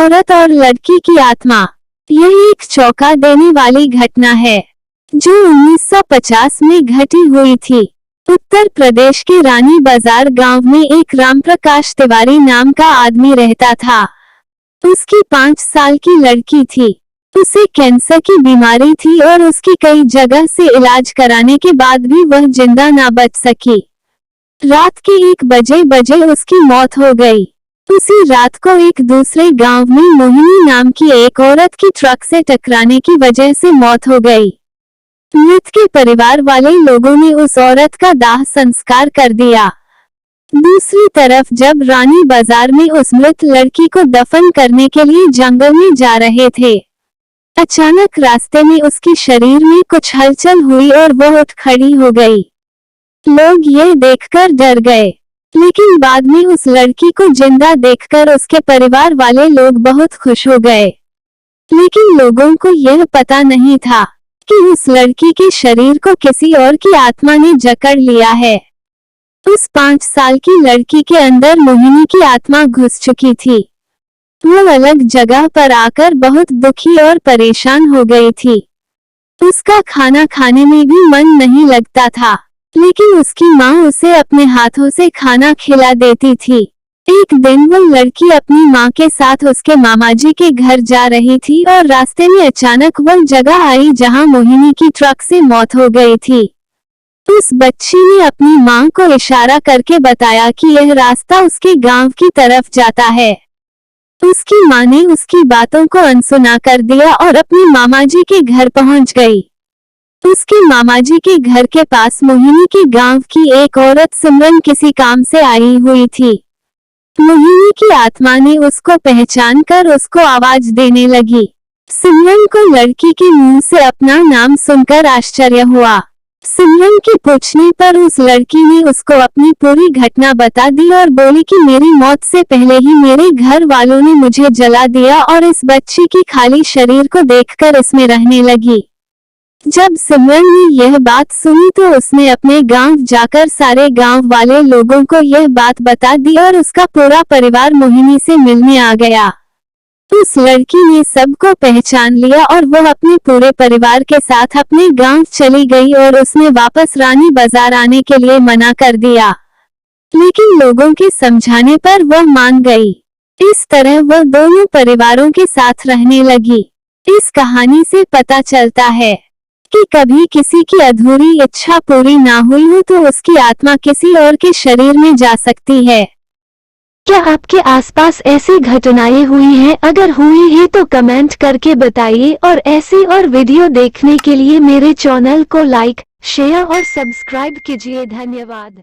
औरत और लड़की की आत्मा। यह एक चौंका देने वाली घटना है जो 1950 में घटी हुई थी। उत्तर प्रदेश के रानी बाजार गांव में एक रामप्रकाश तिवारी नाम का आदमी रहता था। उसकी 5 साल की लड़की थी। उसे कैंसर की बीमारी थी और उसकी कई जगह से इलाज कराने के बाद भी वह जिंदा ना बच सकी। रात के 1 बजे उसकी मौत हो गई। उसी रात को एक दूसरे गांव में मोहिनी नाम की एक औरत की ट्रक से टकराने की वजह से मौत हो गई। मृत के परिवार वाले लोगों ने उस औरत का दाह संस्कार कर दिया। दूसरी तरफ जब रानी बाजार में उस मृत लड़की को दफन करने के लिए जंगल में जा रहे थे, अचानक रास्ते में उसके शरीर में कुछ हलचल हुई और वह उठ खड़ी हो गई। लोग यह देखकर डर गए, लेकिन बाद में उस लड़की को जिंदा देखकर उसके परिवार वाले लोग बहुत खुश हो गए। लेकिन लोगों को यह पता नहीं था कि उस लड़की के शरीर को किसी और की आत्मा ने जकड़ लिया है। उस 5 साल की लड़की के अंदर मोहिनी की आत्मा घुस चुकी थी। वो अलग जगह पर आकर बहुत दुखी और परेशान हो गई थी। उसका खाना खाने में भी मन नहीं लगता था, लेकिन उसकी माँ उसे अपने हाथों से खाना खिला देती थी। एक दिन वो लड़की अपनी माँ के साथ उसके मामाजी के घर जा रही थी और रास्ते में अचानक वह जगह आई जहाँ मोहिनी की ट्रक से मौत हो गई थी। उस बच्ची ने अपनी माँ को इशारा करके बताया कि यह रास्ता उसके गांव की तरफ जाता है। उसकी माँ ने उसकी बातों को अनसुना कर दिया और अपने मामाजी के घर पहुंच गई। उसके मामाजी के घर के पास मोहिनी के गांव की एक औरत सिमरन किसी काम से आई हुई थी। मोहिनी की आत्मा ने उसको पहचान कर उसको आवाज देने लगी। सिमरन को लड़की के मुंह से अपना नाम सुनकर आश्चर्य हुआ। सिमरन के पूछने पर उस लड़की ने उसको अपनी पूरी घटना बता दी और बोली कि मेरी मौत से पहले ही मेरे घर वालों ने मुझे जला दिया और इस बच्ची की खाली शरीर को देखकर इसमें रहने लगी। जब सिमरन ने यह बात सुनी तो उसने अपने गांव जाकर सारे गांव वाले लोगों को यह बात बता दी और उसका पूरा परिवार मोहिनी से मिलने आ गया। उस लड़की ने सबको पहचान लिया और वह अपने पूरे परिवार के साथ अपने गांव चली गई और उसने वापस रानी बाजार आने के लिए मना कर दिया, लेकिन लोगों के समझाने पर वह मान गई। इस तरह वह दोनों परिवारों के साथ रहने लगी। इस कहानी से पता चलता है कि कभी किसी की अधूरी इच्छा पूरी ना हुई हो तो उसकी आत्मा किसी और के शरीर में जा सकती है। क्या आपके आसपास ऐसी घटनाएं हुई हैं? अगर हुई है तो कमेंट करके बताइए और ऐसी और वीडियो देखने के लिए मेरे चैनल को लाइक, शेयर और सब्सक्राइब कीजिए। धन्यवाद।